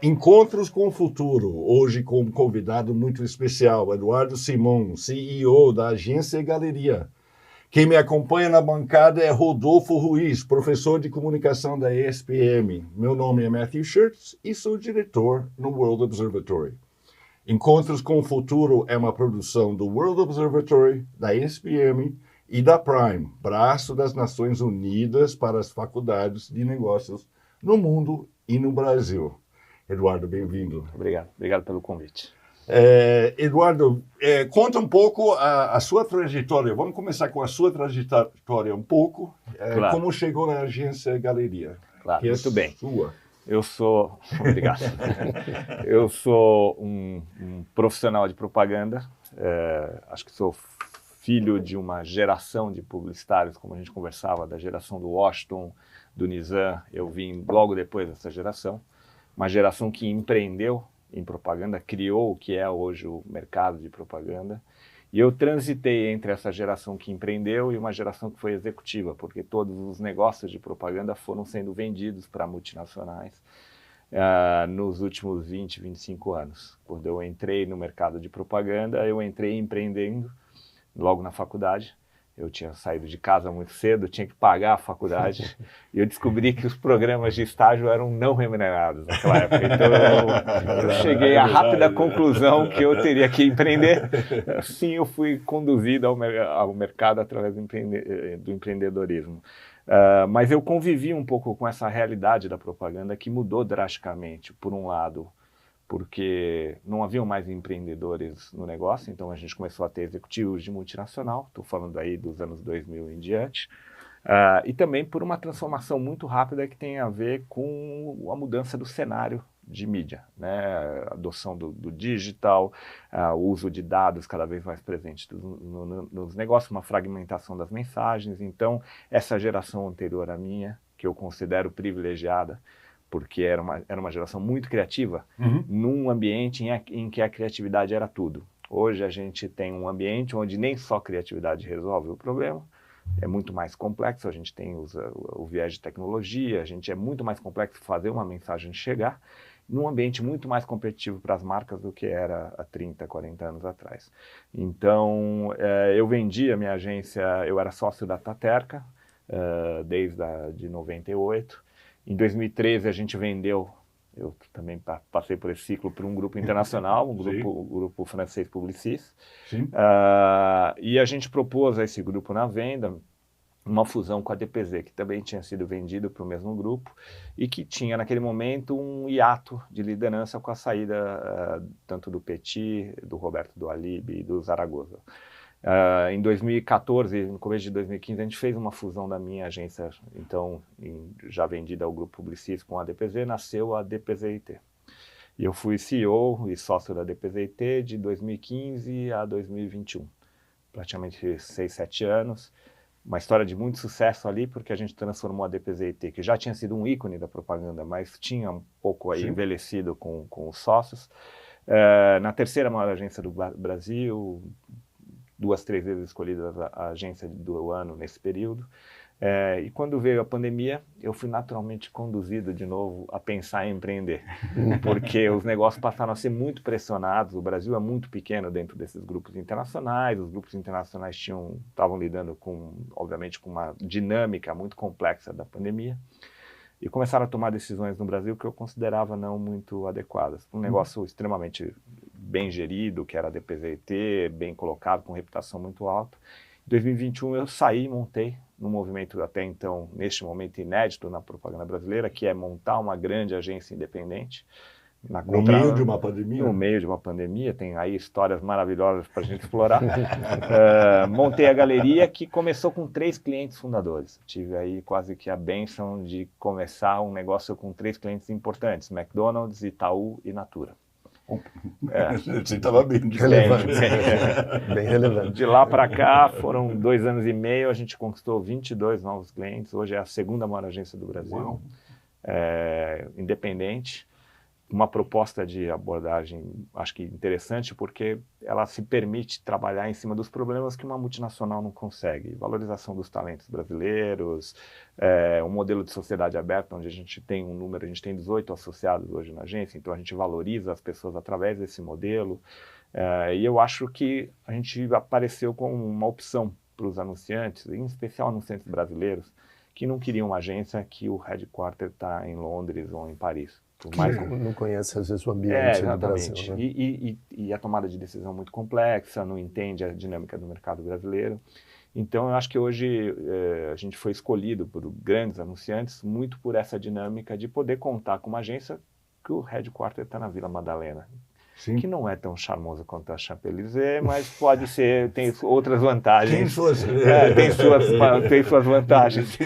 Encontros com o Futuro, hoje com um convidado muito especial, Eduardo Simon, CEO da Agência Galeria. Quem me acompanha na bancada é Rodolfo Ruiz, professor de comunicação da ESPM. Meu nome é Matthew Shirts e sou diretor no World Observatory. Encontros com o Futuro é uma produção do World Observatory, da ESPM e da Prime, braço das Nações Unidas para as faculdades de negócios no mundo e no Brasil. Eduardo, bem-vindo. Obrigado pelo convite. Eduardo, conta um pouco a sua trajetória. Vamos começar com a sua trajetória um pouco. Claro. Como chegou na Agência Galeria? Claro, muito bem. Sua. Obrigado. Eu sou um profissional de propaganda. Acho que sou filho de uma geração de publicitários, como a gente conversava, da geração do Washington, do Nizam. Eu vim logo depois dessa geração. Uma geração que empreendeu em propaganda, criou o que é hoje o mercado de propaganda. E eu transitei entre essa geração que empreendeu e uma geração que foi executiva, porque todos os negócios de propaganda foram sendo vendidos para multinacionais nos últimos 20, 25 anos. Quando eu entrei no mercado de propaganda, eu entrei empreendendo logo na faculdade. Eu tinha saído de casa muito cedo, tinha que pagar a faculdade e eu descobri que os programas de estágio eram não remunerados naquela época. Então eu cheguei à rápida conclusão que eu teria que empreender. Assim eu fui conduzido ao mercado através do empreendedorismo. Mas eu convivi um pouco com essa realidade da propaganda que mudou drasticamente. Por um lado, porque não haviam mais empreendedores no negócio, então a gente começou a ter executivos de multinacional, estou falando aí dos anos 2000 em diante, e também por uma transformação muito rápida que tem a ver com a mudança do cenário de mídia, né? A adoção do digital, o uso de dados cada vez mais presente nos negócios, uma fragmentação das mensagens. Então, essa geração anterior à minha, que eu considero privilegiada, porque era uma geração muito criativa, num ambiente em que a criatividade era tudo. Hoje a gente tem um ambiente onde nem só criatividade resolve o problema, é muito mais complexo, a gente tem o viés de tecnologia, a gente é muito mais complexo fazer uma mensagem chegar, num ambiente muito mais competitivo para as marcas do que era há 30, 40 anos atrás. Então, eu vendi a minha agência, eu era sócio da Taterca, desde 98, Em 2013 a gente vendeu, eu também passei por esse ciclo, para um grupo internacional, o grupo francês Publicis. E a gente propôs a esse grupo na venda uma fusão com a DPZ, que também tinha sido vendido para o mesmo grupo e que tinha naquele momento um hiato de liderança com a saída tanto do Petit, do Roberto do Alib e do Zaragoza. Em 2014, no começo de 2015, a gente fez uma fusão da minha agência, então, já vendida ao grupo Publicis com a DPZ, nasceu a DPZ-IT. E eu fui CEO e sócio da DPZ-IT de 2015 a 2021, praticamente 6, 7 anos. Uma história de muito sucesso ali, porque a gente transformou a DPZ-IT, que já tinha sido um ícone da propaganda, mas tinha um pouco aí envelhecido com os sócios, na terceira maior agência do Brasil, 2, 3 vezes escolhida a agência do ano nesse período. E quando veio a pandemia, eu fui naturalmente conduzido de novo a pensar em empreender, porque os negócios passaram a ser muito pressionados. O Brasil é muito pequeno dentro desses grupos internacionais, os grupos internacionais estavam lidando obviamente, com uma dinâmica muito complexa da pandemia, e começaram a tomar decisões no Brasil que eu considerava não muito adequadas. Um negócio extremamente bem gerido, que era a DPZ-IT, bem colocado, com reputação muito alta. Em 2021 eu saí e montei num movimento até então, neste momento inédito na propaganda brasileira, que é montar uma grande agência independente. No meio de uma pandemia? No meio de uma pandemia, tem aí histórias maravilhosas para a gente explorar. Montei a galeria, que começou com 3 clientes fundadores. Tive aí quase que a bênção de começar um negócio com 3 clientes importantes, McDonald's, Itaú e Natura. Você estava bem relevante. Bem relevante. De lá para cá, foram 2 anos e meio, a gente conquistou 22 novos clientes. Hoje é a segunda maior agência do Brasil, independente. uma proposta de abordagem, acho que interessante, porque ela se permite trabalhar em cima dos problemas que uma multinacional não consegue. Valorização dos talentos brasileiros, um modelo de sociedade aberta, onde a gente tem um número, a gente tem 18 associados hoje na agência, então a gente valoriza as pessoas através desse modelo. E eu acho que a gente apareceu como uma opção para os anunciantes, em especial anunciantes brasileiros, que não queriam uma agência que o headquarter está em Londres ou em Paris. Mas não conhece, às vezes, o ambiente do Brasil. Né? E a tomada de decisão é muito complexa, não entende a dinâmica do mercado brasileiro. Então, eu acho que hoje a gente foi escolhido por grandes anunciantes muito por essa dinâmica de poder contar com uma agência que o headquarter está na Vila Madalena. Sim. Que não é tão charmoso quanto a Champs-Élysées, mas pode ser, tem outras vantagens. Tem suas vantagens.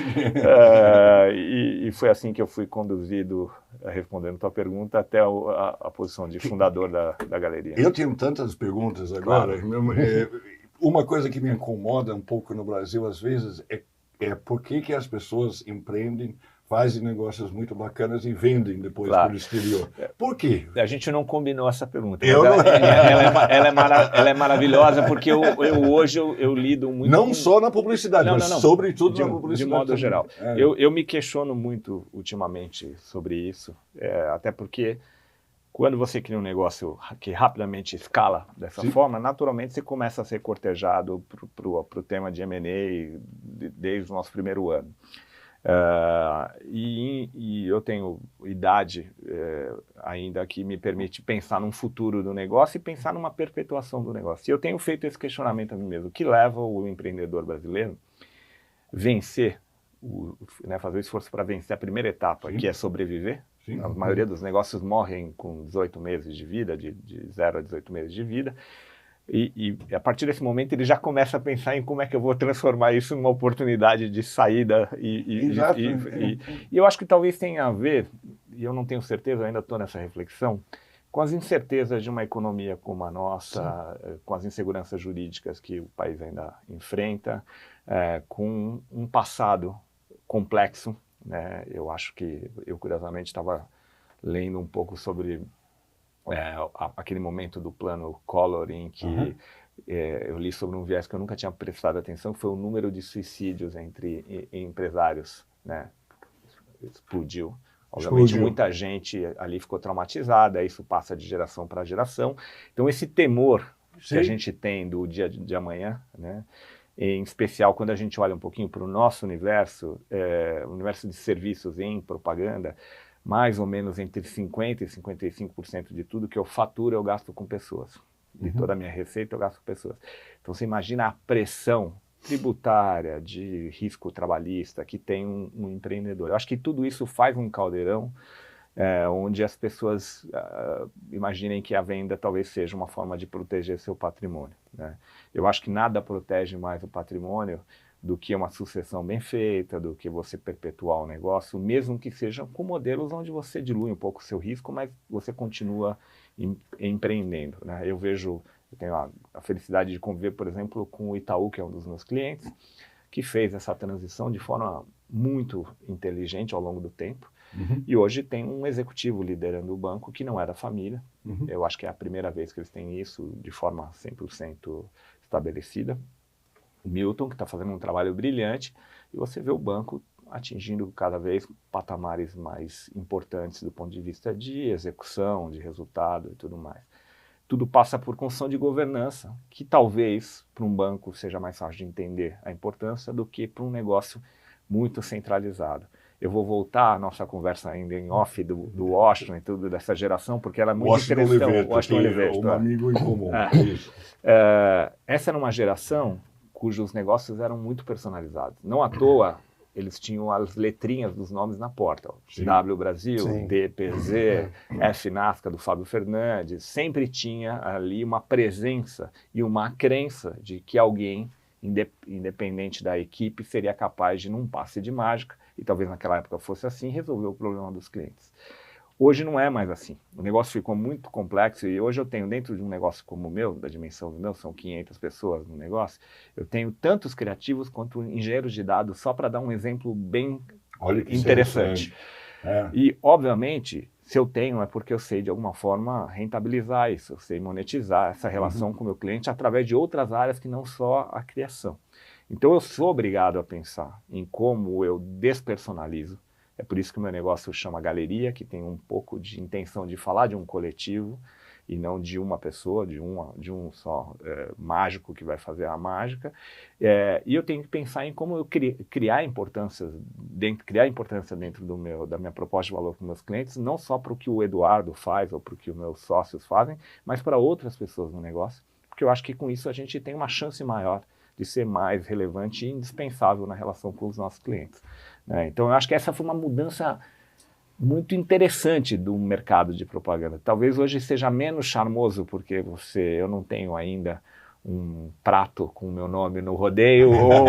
E foi assim que eu fui conduzido, respondendo a tua pergunta, até a posição de fundador da galeria. Eu tenho tantas perguntas agora. Claro. Uma coisa que me incomoda um pouco no Brasil, às vezes, é por que as pessoas empreendem, fazem negócios muito bacanas e vendem depois para o exterior. Por quê? A gente não combinou essa pergunta. Ela é maravilhosa porque hoje eu lido muito... Não só na publicidade, mas sobretudo na publicidade. De modo geral. Eu me questiono muito ultimamente sobre isso, até porque quando você cria um negócio que rapidamente escala dessa forma, naturalmente você começa a ser cortejado para o tema de M&A desde o nosso primeiro ano. E eu tenho idade ainda que me permite pensar num futuro do negócio e pensar numa perpetuação do negócio. E eu tenho feito esse questionamento a mim mesmo. O que leva o empreendedor brasileiro vencer, fazer o esforço para vencer a primeira etapa, que é sobreviver? Sim. A maioria dos negócios morrem com 18 meses de vida, de 0 a 18 meses de vida. E a partir desse momento ele já começa a pensar em como é que eu vou transformar isso numa oportunidade de saída. E eu acho que talvez tenha a ver, e eu não tenho certeza, eu ainda estou nessa reflexão, com as incertezas de uma economia como a nossa, com as inseguranças jurídicas que o país ainda enfrenta, com um passado complexo. Né? Eu acho que, eu curiosamente estava lendo um pouco sobre... aquele momento do plano Collor em que eu li sobre um viés que eu nunca tinha prestado atenção, que foi o número de suicídios entre empresários, né? Explodiu. Obviamente muita gente ali ficou traumatizada, isso passa de geração para geração. Então esse temor que a gente tem do dia de amanhã, né? Em especial quando a gente olha um pouquinho para o nosso universo, o universo de serviços em propaganda, mais ou menos entre 50% e 55% de tudo que eu faturo eu gasto com pessoas. De toda a minha receita eu gasto com pessoas. Então você imagina a pressão tributária, de risco trabalhista que tem um empreendedor. Eu acho que tudo isso faz um caldeirão onde as pessoas imaginem que a venda talvez seja uma forma de proteger seu patrimônio. Né? Eu acho que nada protege mais o patrimônio do que uma sucessão bem feita, do que você perpetuar o negócio, mesmo que seja com modelos onde você dilui um pouco o seu risco, mas você continua empreendendo. Né? Eu tenho a felicidade de conviver, por exemplo, com o Itaú, que é um dos meus clientes, que fez essa transição de forma muito inteligente ao longo do tempo, e hoje tem um executivo liderando o banco que não é da família. Eu acho que é a primeira vez que eles têm isso de forma 100% estabelecida. O Milton, que está fazendo um trabalho brilhante, e você vê o banco atingindo cada vez patamares mais importantes do ponto de vista de execução, de resultado e tudo mais. Tudo passa por construção de governança, que talvez para um banco seja mais fácil de entender a importância do que para um negócio muito centralizado. Eu vou voltar à nossa conversa ainda em off do Washington e tudo dessa geração, porque ela é muito interessante. Washington Oliveto, um amigo em comum. Essa era uma geração cujos negócios eram muito personalizados. Não à toa, eles tinham as letrinhas dos nomes na porta. W Brasil, D, PZ, F Nasca, do Fábio Fernandes. Sempre tinha ali uma presença e uma crença de que alguém, independente da equipe, seria capaz de, num passe de mágica, e talvez naquela época fosse assim, resolver o problema dos clientes. Hoje não é mais assim. O negócio ficou muito complexo e hoje eu tenho dentro de um negócio como o meu, da dimensão do meu, são 500 pessoas no negócio, eu tenho tantos criativos quanto engenheiros de dados, só para dar um exemplo bem interessante. E, obviamente, Se eu tenho, é porque eu sei, de alguma forma, rentabilizar isso, eu sei monetizar essa relação com o meu cliente através de outras áreas que não só a criação. Então, eu sou obrigado a pensar em como eu despersonalizo. É por isso que o meu negócio chama Galeria, que tem um pouco de intenção de falar de um coletivo e não de uma pessoa, de um só mágico que vai fazer a mágica. E eu tenho que pensar em como eu criar importância dentro da minha proposta de valor para os meus clientes, não só para o que o Eduardo faz ou para o que os meus sócios fazem, mas para outras pessoas no negócio, porque eu acho que com isso a gente tem uma chance maior de ser mais relevante e indispensável na relação com os nossos clientes. Então eu acho que essa foi uma mudança muito interessante do mercado de propaganda. Talvez hoje seja menos charmoso porque eu não tenho ainda um prato com o meu nome no rodeio, ou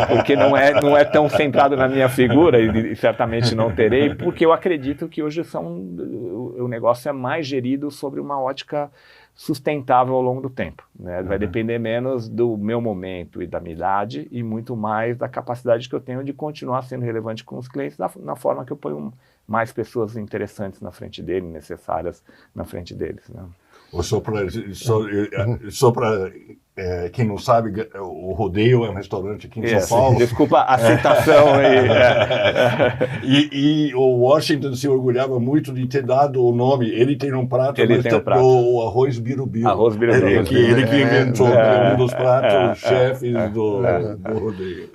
porque não é tão centrado na minha figura, e certamente não terei, porque eu acredito que hoje o negócio é mais gerido sobre uma ótica sustentável ao longo do tempo, né? Vai depender menos do meu momento e da minha idade e muito mais da capacidade que eu tenho de continuar sendo relevante com os clientes na forma que eu ponho mais pessoas interessantes na frente dele, necessárias na frente deles, né? Só para quem não sabe, o Rodeio é um restaurante aqui em São Paulo. Desculpa a citação aí. E o Washington se orgulhava muito de ter dado o nome. Ele tem um prato, do arroz birubiru. Arroz birubiru. Ele que inventou, um dos pratos chefes do Rodeio.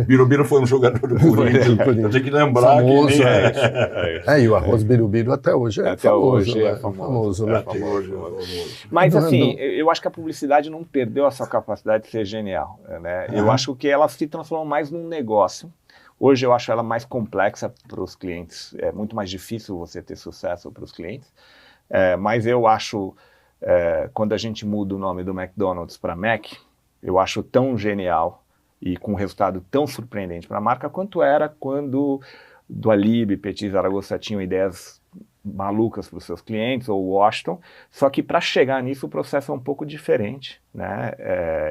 Birubiru foi um jogador do Corinthians. Eu tenho que lembrar famoso, que... E o arroz birubiru até hoje é famoso. Hoje é famoso, né? Mas assim, eu acho que a publicidade não perdeu a sua capacidade de ser genial, né? Eu acho que ela se transformou mais num negócio. Hoje eu acho ela mais complexa para os clientes. É muito mais difícil você ter sucesso para os clientes. Mas eu acho, quando a gente muda o nome do McDonald's para Mac, eu acho tão genial e com um resultado tão surpreendente para a marca quanto era quando Dua Lipa e Petit Zaragoza tinham ideias malucas para os seus clientes, ou Washington, só que para chegar nisso o processo é um pouco diferente, né?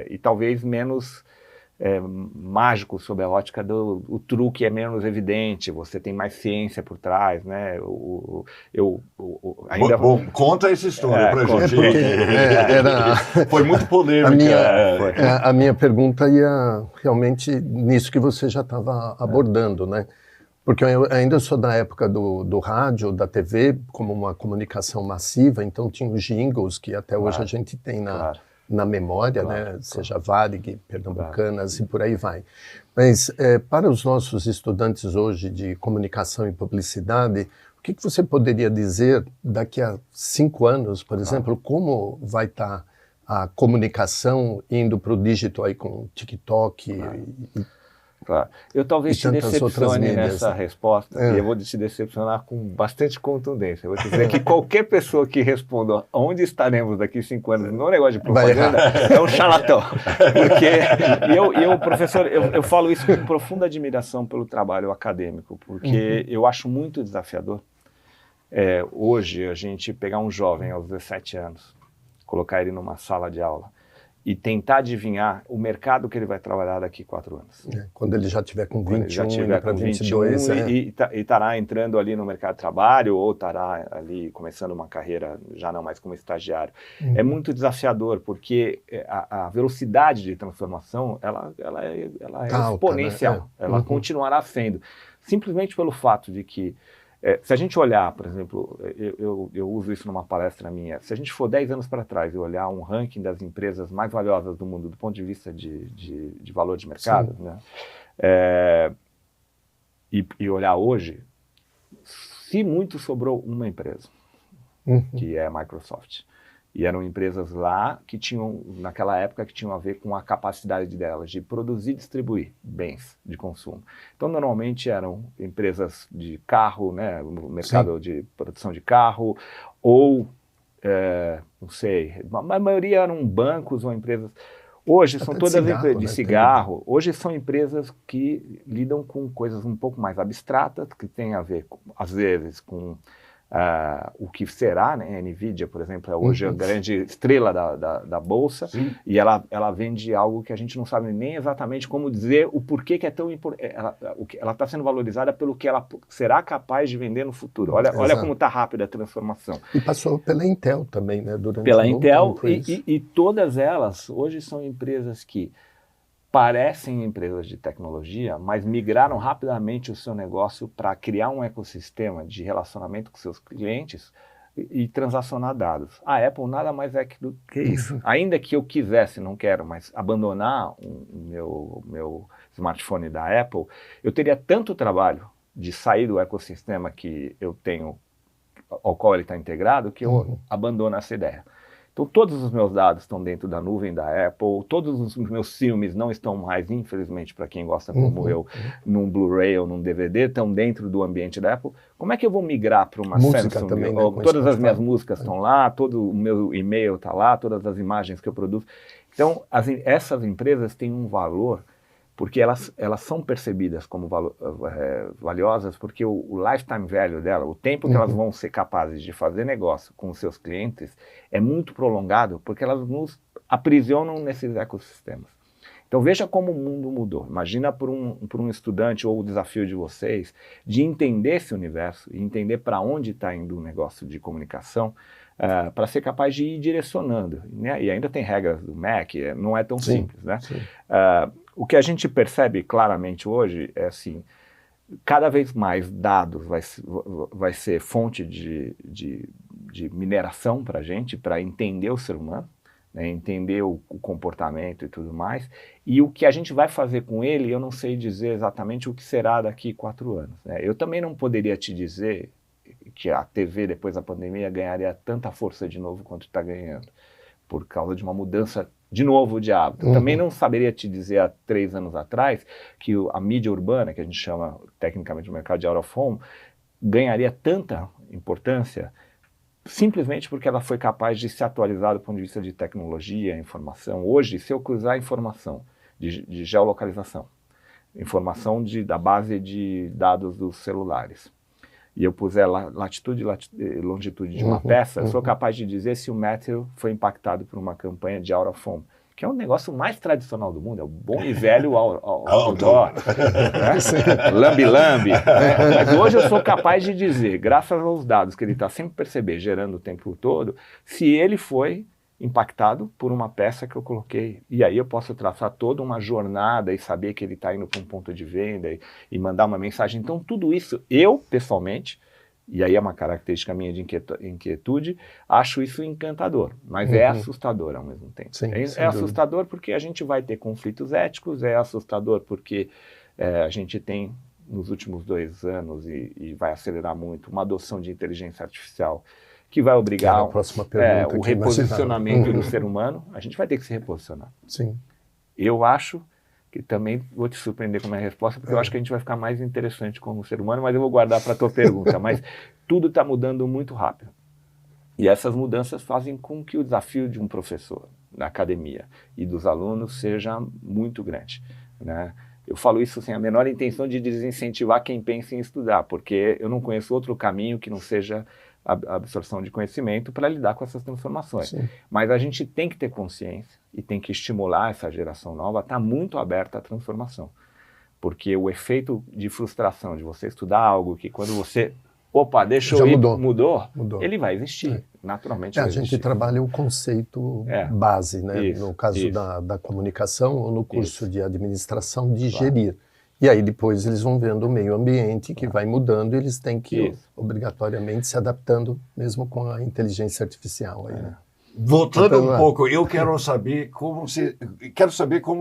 E talvez menos mágico sob a ótica o truque é menos evidente, você tem mais ciência por trás, né? Conta essa história pra gente. Foi muito polêmica. A minha pergunta ia realmente nisso que você já estava abordando, né? Porque eu ainda sou da época do rádio, da TV, como uma comunicação massiva, então tinha os jingles que até hoje a gente tem na memória, né? Seja Varig, Pernambucanas e por aí vai. Mas para os nossos estudantes hoje de comunicação e publicidade, o que você poderia dizer daqui a 5 anos, por exemplo, como vai estar a comunicação indo para o digital aí com TikTok Claro. Eu talvez te decepcione nessa resposta, e eu vou te decepcionar com bastante contundência. Eu vou te dizer que qualquer pessoa que responda onde estaremos daqui 5 anos no negócio de propaganda é um charlatão. Porque professor, eu falo isso com profunda admiração pelo trabalho acadêmico, porque eu acho muito desafiador hoje a gente pegar um jovem aos 17 anos, colocar ele numa sala de aula e tentar adivinhar o mercado que ele vai trabalhar daqui 4 anos. Quando ele já tiver com 21, indo para 22. E estará entrando ali no mercado de trabalho ou estará ali começando uma carreira já não mais como estagiário. É muito desafiador, porque a velocidade de transformação ela é exponencial. Né? Ela continuará sendo. Simplesmente pelo fato de que se a gente olhar, por exemplo, eu uso isso numa palestra minha, se a gente for 10 anos para trás e olhar um ranking das empresas mais valiosas do mundo do ponto de vista de valor de mercado, né, e olhar hoje, se muito sobrou uma empresa, que é a Microsoft. E eram empresas lá que tinham, naquela época, que tinham a ver com a capacidade delas de produzir e distribuir bens de consumo. Então, normalmente eram empresas de carro, né, o mercado de produção de carro, ou, não sei, a maioria eram bancos ou empresas. Hoje são todas empresas de cigarro. Hoje são empresas que lidam com coisas um pouco mais abstratas, que têm a ver, às vezes, com o que será, né? A NVIDIA, por exemplo, é hoje a grande estrela da Bolsa, Sim. e ela vende algo que a gente não sabe nem exatamente como dizer o porquê que é tão importante. Ela está sendo valorizada pelo que ela será capaz de vender no futuro. Olha como está rápida a transformação. E passou pela Intel também, né? Durante Pela um bom Intel, tempo, isso. e todas elas hoje são empresas que parecem empresas de tecnologia, mas migraram rapidamente o seu negócio para criar um ecossistema de relacionamento com seus clientes e transacionar dados. A Apple nada mais é do que isso. Ainda que eu quisesse, não quero, mas abandonar o meu smartphone da Apple, eu teria tanto trabalho de sair do ecossistema que eu tenho, ao qual ele está integrado, que eu abandono essa ideia. Então, todos os meus dados estão dentro da nuvem da Apple, todos os meus filmes não estão mais, infelizmente, para quem gosta como eu, num Blu-ray ou num DVD, estão dentro do ambiente da Apple. Como é que eu vou migrar para uma música Samsung? Também, né, todas as minhas músicas estão lá, todo o meu e-mail está lá, todas as imagens que eu produzo. Então, essas empresas têm um valor, porque elas são percebidas como valiosas, porque o lifetime value dela, o tempo que elas vão ser capazes de fazer negócio com os seus clientes, é muito prolongado, porque elas nos aprisionam nesses ecossistemas. Então veja como o mundo mudou. Imagina por um estudante, ou o desafio de vocês, de entender esse universo, e entender para onde está indo o negócio de comunicação, para ser capaz de ir direcionando, né? E ainda tem regras do MEC, não é tão simples, né? O que a gente percebe claramente hoje é assim, cada vez mais dados vai ser fonte de mineração para a gente, para entender o ser humano, né, entender o comportamento e tudo mais, e o que a gente vai fazer com ele, eu não sei dizer exatamente o que será daqui 4 anos. Né? Eu também não poderia te dizer que a TV, depois da pandemia, ganharia tanta força de novo quanto está ganhando, por causa de uma mudança de novo de hábito. Eu também não saberia te dizer há 3 anos atrás que a mídia urbana, que a gente chama tecnicamente no mercado de out of home, ganharia tanta importância simplesmente porque ela foi capaz de se atualizar do ponto de vista de tecnologia, informação. Hoje, se eu cruzar informação de geolocalização, informação da base de dados dos celulares, e eu puser latitude e longitude de uma peça, eu sou capaz de dizer se o Matthew foi impactado por uma campanha de out of home, que é o negócio mais tradicional do mundo, é o bom e velho outdoor, né? Lambi-lambi. Né? Mas hoje eu sou capaz de dizer, graças aos dados que ele está sempre percebendo, gerando o tempo todo, se ele foi impactado por uma peça que eu coloquei. E aí eu posso traçar toda uma jornada e saber que ele está indo para um ponto de venda e mandar uma mensagem. Então tudo isso, eu pessoalmente, e aí é uma característica minha de inquietude, acho isso encantador, mas é assustador ao mesmo tempo. Sim, é assustador porque a gente vai ter conflitos éticos, é assustador porque a gente tem, nos últimos 2 anos, e vai acelerar muito, uma adoção de inteligência artificial que vai obrigar o reposicionamento do ser humano. A gente vai ter que se reposicionar. Sim. Eu acho que também vou te surpreender com a minha resposta, porque eu acho que a gente vai ficar mais interessante como ser humano, mas eu vou guardar para a tua pergunta. Mas tudo está mudando muito rápido. E essas mudanças fazem com que o desafio de um professor na academia e dos alunos seja muito grande, né? Eu falo isso sem a menor intenção de desincentivar quem pensa em estudar, porque eu não conheço outro caminho que não seja a absorção de conhecimento para lidar com essas transformações. Sim. Mas a gente tem que ter consciência e tem que estimular essa geração nova a estar muito aberta à transformação. Porque o efeito de frustração de você estudar algo que quando você... Opa, deixa eu ir, mudou, ele vai existir, naturalmente vai existir. A gente trabalha o conceito base, né? Isso, no caso da comunicação ou no curso de administração, de gerir. E aí depois eles vão vendo o meio ambiente que vai mudando e eles têm que obrigatoriamente se adaptando mesmo com a inteligência artificial. Aí, né? Voltando um pouco, eu quero saber como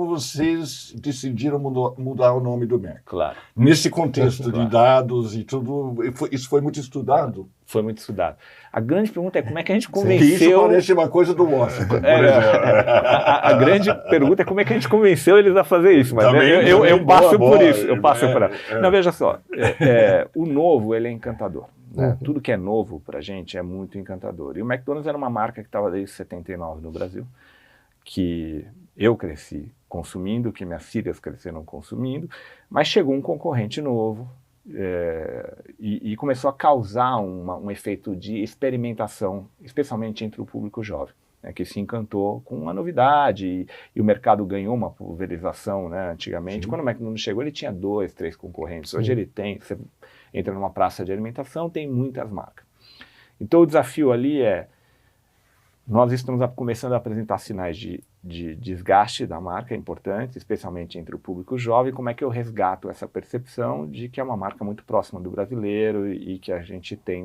vocês decidiram mudar o nome do MEC. Claro. Nesse contexto de dados e tudo, isso foi muito estudado? Foi muito estudado. A grande pergunta é como é que a gente convenceu... Isso parece uma coisa do Washington. A grande pergunta é como é que a gente convenceu eles a fazer isso. Mas eu passo por isso. Eu passo por isso. Não, veja só. O novo, ele é encantador. Né? Tudo que é novo para a gente é muito encantador. E o McDonald's era uma marca que estava desde 79 no Brasil, que eu cresci consumindo, que minhas filhas cresceram consumindo, mas chegou um concorrente novo e começou a causar um efeito de experimentação, especialmente entre o público jovem, né, que se encantou com a novidade e o mercado ganhou uma pulverização, né, antigamente. Sim. Quando o McDonald's chegou, ele tinha 2, 3 concorrentes. Sim. Hoje ele tem, você entra numa praça de alimentação, tem muitas marcas. Então o desafio ali nós estamos começando a apresentar sinais de desgaste da marca importantes, especialmente entre o público jovem. Como é que eu resgato essa percepção de que é uma marca muito próxima do brasileiro e que a gente tem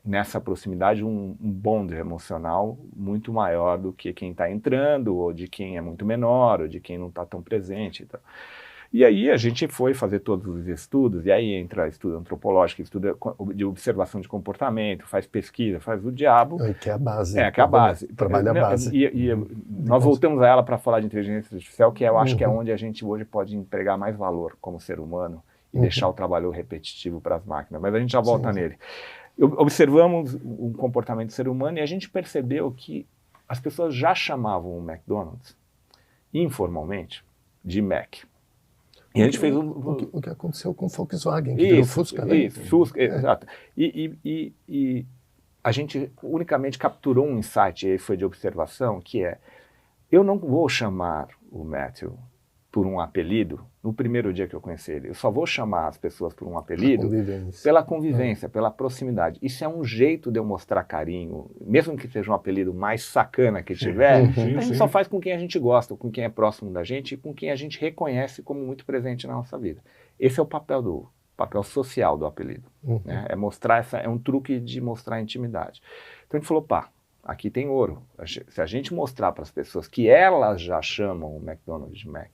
nessa proximidade um bond emocional muito maior do que quem está entrando, ou de quem é muito menor, ou de quem não está tão presente. Então. E aí a gente foi fazer todos os estudos, e aí entra estudo antropológico, estudo de observação de comportamento, faz pesquisa, faz o diabo. Que é a base. Que é a base. Trabalha a base. E nós voltamos a ela para falar de inteligência artificial, que eu acho que é onde a gente hoje pode empregar mais valor como ser humano e deixar o trabalho repetitivo para as máquinas. Mas a gente já volta nele. Observamos o comportamento do ser humano e a gente percebeu que as pessoas já chamavam o McDonald's, informalmente, de Mac. E a gente fez o que aconteceu com o Volkswagen, que virou Fusca, né? Isso, Fusca, exato. E a gente unicamente capturou um insight, aí foi de observação, que eu não vou chamar o Matthew por um apelido no primeiro dia que eu conheci ele. Eu só vou chamar as pessoas por um apelido pela convivência, pela proximidade. Isso é um jeito de eu mostrar carinho, mesmo que seja um apelido mais sacana que tiver, a gente só faz com quem a gente gosta, com quem é próximo da gente e com quem a gente reconhece como muito presente na nossa vida. Esse é o papel social do apelido. Né? É um truque de mostrar intimidade. Então a gente falou, aqui tem ouro. Se a gente mostrar para as pessoas que elas já chamam o McDonald's de Mac,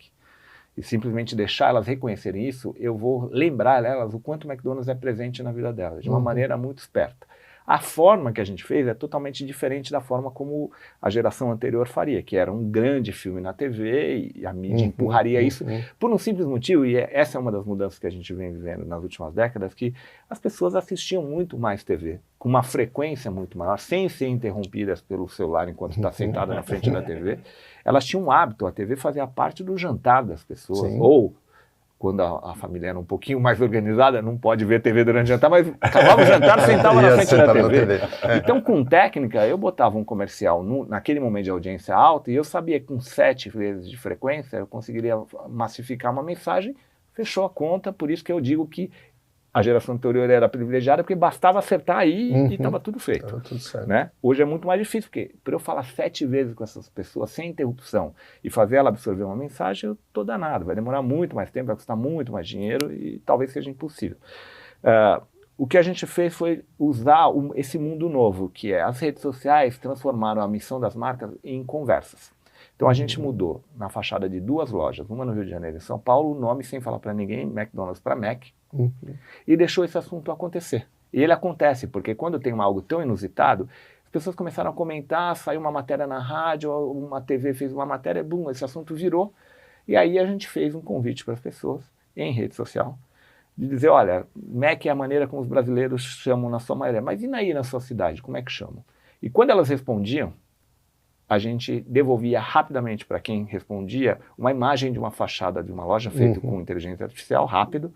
e simplesmente deixar elas reconhecerem isso, eu vou lembrar elas o quanto o McDonald's é presente na vida delas, de uma maneira muito esperta. A forma que a gente fez é totalmente diferente da forma como a geração anterior faria, que era um grande filme na TV e a mídia empurraria isso por um simples motivo, e essa é uma das mudanças que a gente vem vivendo nas últimas décadas, que as pessoas assistiam muito mais TV, com uma frequência muito maior, sem ser interrompidas pelo celular enquanto está sentada na frente da TV. Elas tinham um hábito, a TV fazia parte do jantar das pessoas, ou quando a família era um pouquinho mais organizada, não pode ver TV durante o jantar, mas acabava o jantar, sentava na frente da TV. Então, com técnica, eu botava um comercial naquele momento de audiência alta e eu sabia que com 7 vezes de frequência eu conseguiria massificar uma mensagem, fechou a conta, por isso que eu digo que a geração anterior era privilegiada, porque bastava acertar aí e estava tudo feito. Tava tudo certo. Né? Hoje é muito mais difícil, porque para eu falar 7 vezes com essas pessoas sem interrupção e fazer ela absorver uma mensagem, eu estou danado. Vai demorar muito mais tempo, vai custar muito mais dinheiro e talvez seja impossível. O que a gente fez foi usar esse mundo novo, que é as redes sociais transformaram a missão das marcas em conversas. Então a gente mudou na fachada de 2 lojas, uma no Rio de Janeiro e em São Paulo, o nome sem falar para ninguém, McDonald's para Mac, e deixou esse assunto acontecer. E ele acontece, porque quando tem algo tão inusitado, as pessoas começaram a comentar, saiu uma matéria na rádio, uma TV fez uma matéria, esse assunto virou, e aí a gente fez um convite para as pessoas, em rede social, de dizer, olha, Mac é a maneira como os brasileiros chamam na sua maioria, mas e aí na sua cidade, como é que chamam? E quando elas respondiam, a gente devolvia rapidamente para quem respondia uma imagem de uma fachada de uma loja feita com inteligência artificial, rápido,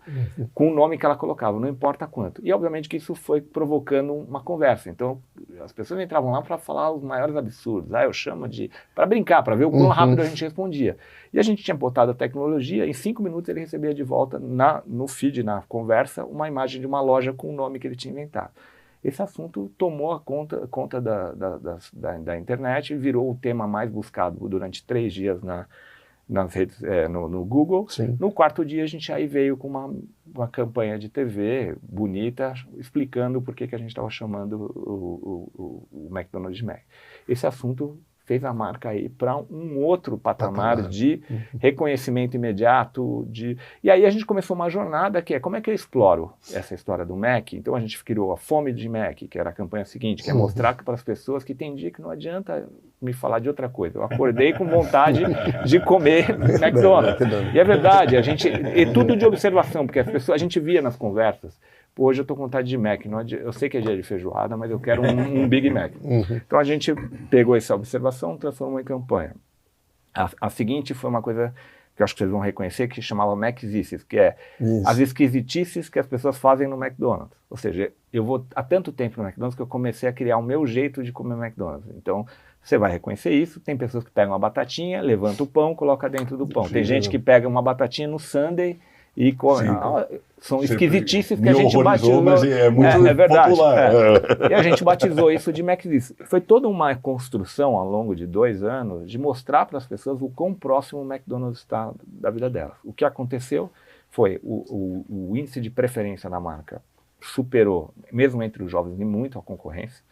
com o nome que ela colocava, não importa quanto. E obviamente que isso foi provocando uma conversa. Então as pessoas entravam lá para falar os maiores absurdos. Eu chamo para brincar, para ver o quão rápido a gente respondia. E a gente tinha botado a tecnologia, em 5 minutos ele recebia de volta no feed, na conversa, uma imagem de uma loja com o nome que ele tinha inventado. Esse assunto tomou a conta da internet e virou o tema mais buscado durante 3 dias nas redes, no Google. Sim. No 4º dia a gente aí veio com uma campanha de TV bonita, explicando por que a gente estava chamando o McDonald's de Mac. Esse assunto fez a marca aí para um outro patamar de reconhecimento imediato. E aí a gente começou uma jornada que é como é que eu exploro essa história do Mac. Então a gente criou a Fome de Mac, que era a campanha seguinte, que é mostrar para as pessoas que tem dia que não adianta me falar de outra coisa. Eu acordei com vontade de comer McDonald's. E é verdade, e tudo de observação, porque a gente via nas conversas, hoje eu estou com vontade de Mac, eu sei que é dia de feijoada, mas eu quero um Big Mac. Então a gente pegou essa observação, transformou em campanha. A seguinte foi uma coisa que eu acho que vocês vão reconhecer, que chamava Maczices, que é as esquisitices que as pessoas fazem no McDonald's. Ou seja, eu vou há tanto tempo no McDonald's que eu comecei a criar o meu jeito de comer McDonald's. Então, você vai reconhecer isso. Tem pessoas que pegam uma batatinha, levanta o pão, coloca dentro do pão. Tem gente que pega uma batatinha no sundae e come. São esquisitices que a gente batizou. Mas é muito verdade, popular. E a gente batizou isso de Maczices. Foi toda uma construção ao longo de 2 anos de mostrar para as pessoas o quão próximo o McDonald's está da vida delas. O que aconteceu foi o índice de preferência da marca superou, mesmo entre os jovens, muito a concorrência.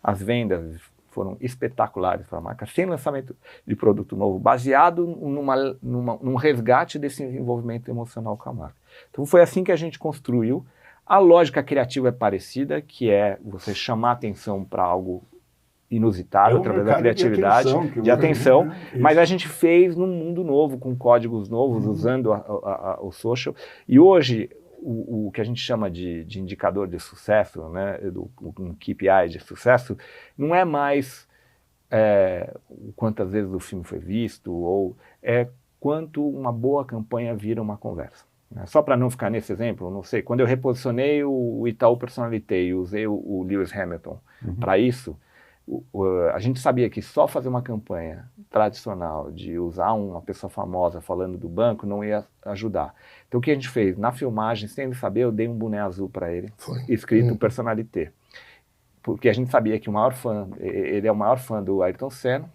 As vendas foram espetaculares para a marca, sem lançamento de produto novo, baseado num resgate desse envolvimento emocional com a marca. Então foi assim que a gente construiu. A lógica criativa é parecida, que é você chamar atenção para algo inusitado através da criatividade, de atenção, mas a gente fez num mundo novo, com códigos novos, usando o social. E hoje, o que a gente chama de indicador de sucesso, né, um KPI de sucesso, não é mais quantas vezes o filme foi visto, ou quanto uma boa campanha vira uma conversa. Só para não ficar nesse exemplo, não sei, quando eu reposicionei o Itaú Personalité e usei o Lewis Hamilton para isso, a gente sabia que só fazer uma campanha tradicional de usar uma pessoa famosa falando do banco não ia ajudar. Então o que a gente fez? Na filmagem, sem ele saber, eu dei um boné azul para ele, escrito Personalité. Porque a gente sabia que ele é o maior fã do Ayrton Senna,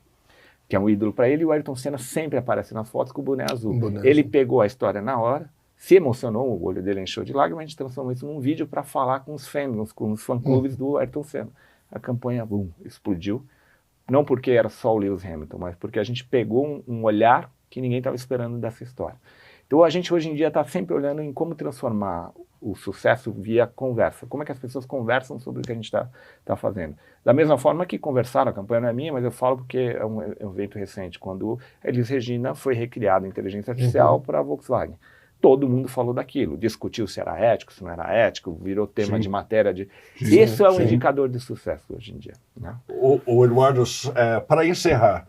que é um ídolo para ele, e o Ayrton Senna sempre aparece nas fotos com o boné azul. Ele pegou a história na hora, se emocionou, o olho dele encheu de lágrimas, a gente transformou isso num vídeo para falar com os fãs, com os fã-clubes do Ayrton Senna. A campanha, explodiu. Não porque era só o Lewis Hamilton, mas porque a gente pegou um olhar que ninguém estava esperando dessa história. Então a gente hoje em dia está sempre olhando em como transformar o sucesso via conversa. Como é que as pessoas conversam sobre o que a gente está fazendo. Da mesma forma que conversaram, a campanha não é minha, mas eu falo porque é um evento recente, quando Elis Regina foi recriada a inteligência artificial para a Volkswagen. Todo mundo falou daquilo, discutiu se era ético, se não era ético, virou tema de matéria. Isso é um indicador de sucesso hoje em dia. Né? O Eduardo, para encerrar,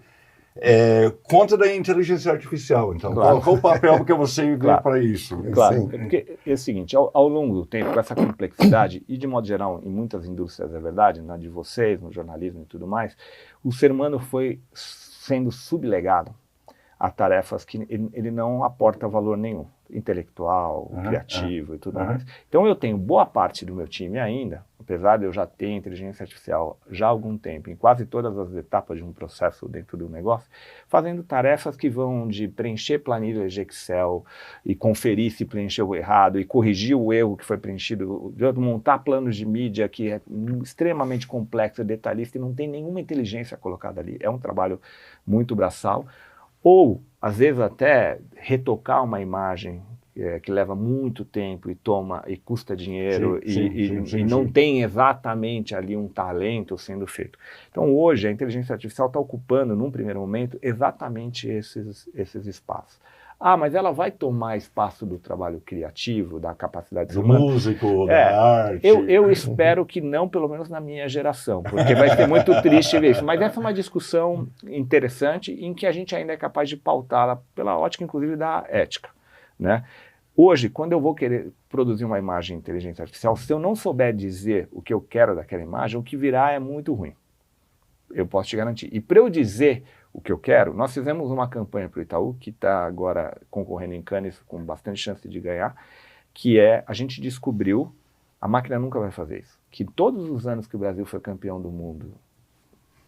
conta da inteligência artificial, então. Claro. Qual o papel que você vê para isso? Claro, porque é o seguinte, ao longo do tempo, com essa complexidade, e de modo geral, em muitas indústrias é verdade, na de vocês, no jornalismo e tudo mais, o ser humano foi sendo sublegado a tarefas que ele não aporta valor nenhum, intelectual, criativo e tudo mais. Então eu tenho boa parte do meu time ainda, apesar de eu já ter inteligência artificial já há algum tempo, em quase todas as etapas de um processo dentro do negócio, fazendo tarefas que vão de preencher planilhas de Excel e conferir se preencheu errado e corrigir o erro que foi preenchido, de montar planos de mídia que é extremamente complexo, detalhista e não tem nenhuma inteligência colocada ali. É um trabalho muito braçal. Ou, às vezes, até retocar uma imagem que leva muito tempo e custa dinheiro e não tem exatamente ali um talento sendo feito. Então, hoje, a inteligência artificial está ocupando, num primeiro momento, exatamente esses espaços. Mas ela vai tomar espaço do trabalho criativo, da capacidade humana? Do músico, da arte. Eu espero que não, pelo menos na minha geração, porque vai ser muito triste ver isso. Mas essa é uma discussão interessante em que a gente ainda é capaz de pautá-la pela ótica, inclusive, da ética. Né? Hoje, quando eu vou querer produzir uma imagem de inteligência artificial, se eu não souber dizer o que eu quero daquela imagem, o que virá é muito ruim. Eu posso te garantir. E para eu dizer o que eu quero, nós fizemos uma campanha para o Itaú, que está agora concorrendo em Cannes com bastante chance de ganhar, que a gente descobriu, a máquina nunca vai fazer isso, que todos os anos que o Brasil foi campeão do mundo,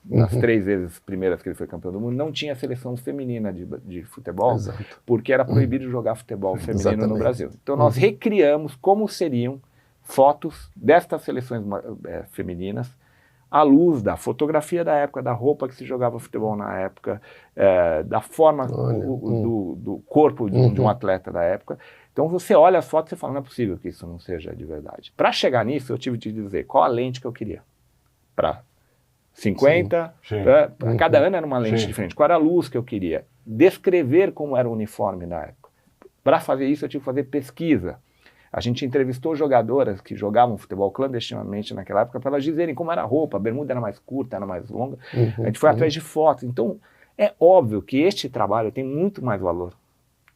nas 3 vezes primeiras que ele foi campeão do mundo, não tinha seleção feminina de futebol, porque era proibido jogar futebol feminino no Brasil. Então nós recriamos como seriam fotos destas seleções femininas, à luz da fotografia da época, da roupa que se jogava futebol na época, da forma do corpo de um atleta da época. Então você olha as fotos e fala, não é possível que isso não seja de verdade. Para chegar nisso, eu tive de dizer qual a lente que eu queria. Para 50, cada ano era uma lente diferente. Qual era a luz que eu queria? Descrever como era o uniforme na época. Para fazer isso, eu tive que fazer pesquisa. A gente entrevistou jogadoras que jogavam futebol clandestinamente naquela época para elas dizerem como era a roupa, a bermuda era mais curta, era mais longa. A gente foi atrás de fotos. Então, é óbvio que este trabalho tem muito mais valor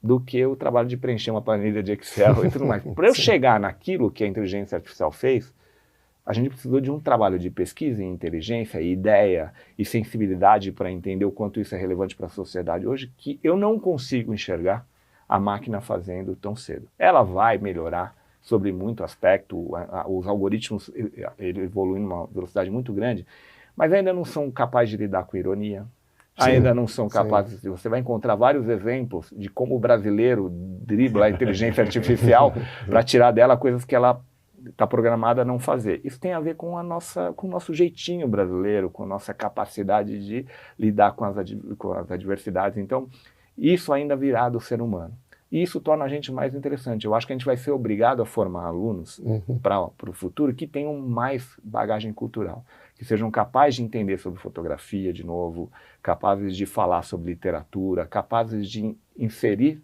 do que o trabalho de preencher uma planilha de Excel e tudo mais. Para eu chegar naquilo que a inteligência artificial fez, a gente precisou de um trabalho de pesquisa em inteligência, e ideia e sensibilidade para entender o quanto isso é relevante para a sociedade hoje, que eu não consigo enxergar a máquina fazendo tão cedo. Ela vai melhorar sobre muito aspecto, os algoritmos evoluem numa velocidade muito grande, mas ainda não são capazes de lidar com ironia, ainda não são capazes, você vai encontrar vários exemplos de como o brasileiro dribla a inteligência artificial para tirar dela coisas que ela está programada a não fazer. Isso tem a ver com o nosso jeitinho brasileiro, com a nossa capacidade de lidar com as adversidades. Então, isso ainda virá do ser humano. E isso torna a gente mais interessante. Eu acho que a gente vai ser obrigado a formar alunos para o futuro que tenham mais bagagem cultural, que sejam capazes de entender sobre fotografia de novo, capazes de falar sobre literatura, capazes de inserir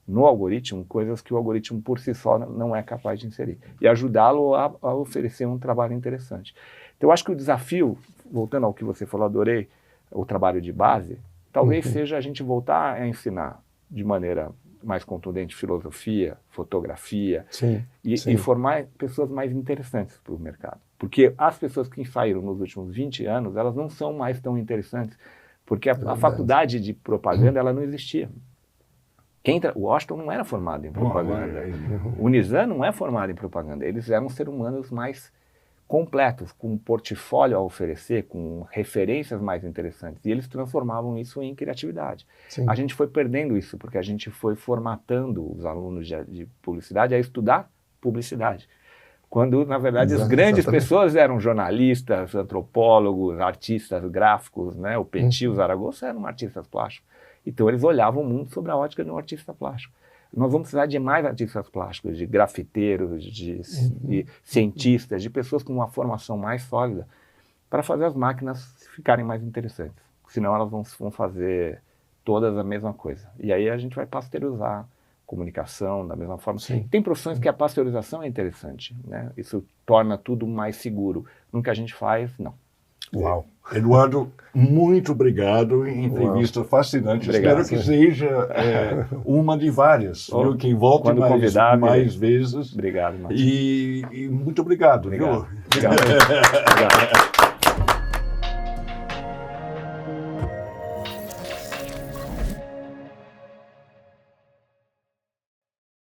no algoritmo coisas que o algoritmo por si só não é capaz de inserir e ajudá-lo a oferecer um trabalho interessante. Então eu acho que o desafio, voltando ao que você falou, adorei o trabalho de base, talvez seja a gente voltar a ensinar de maneira mais contundente filosofia, fotografia e formar pessoas mais interessantes para o mercado. Porque as pessoas que saíram nos últimos 20 anos, elas não são mais tão interessantes, porque a faculdade de propaganda ela não existia. O Washington não era formado em propaganda, o Nizam não é formado em propaganda, eles eram seres humanos mais completos, com um portfólio a oferecer, com referências mais interessantes, e eles transformavam isso em criatividade. A gente foi perdendo isso, porque a gente foi formatando os alunos de publicidade a estudar publicidade, quando, na verdade, as grandes pessoas eram jornalistas, antropólogos, artistas gráficos, né? O Petit, o Zaragoza eram artistas plásticos. Então, eles olhavam o mundo sob a ótica de um artista plástico. Nós vamos precisar de mais artistas plásticos, de grafiteiros, de cientistas, de pessoas com uma formação mais sólida, para fazer as máquinas ficarem mais interessantes. Senão elas vão fazer todas a mesma coisa. E aí a gente vai pasteurizar comunicação da mesma forma. Tem profissões que a pasteurização é interessante, né? Isso torna tudo mais seguro. No que a gente faz, não. Uau. Eduardo, muito obrigado. Entrevista fascinante. Obrigado. Espero que seja uma de várias. Viu? Quem volte mais vezes. Obrigado, Marcos. E muito obrigado. Obrigado. Viu? Obrigado. Obrigado.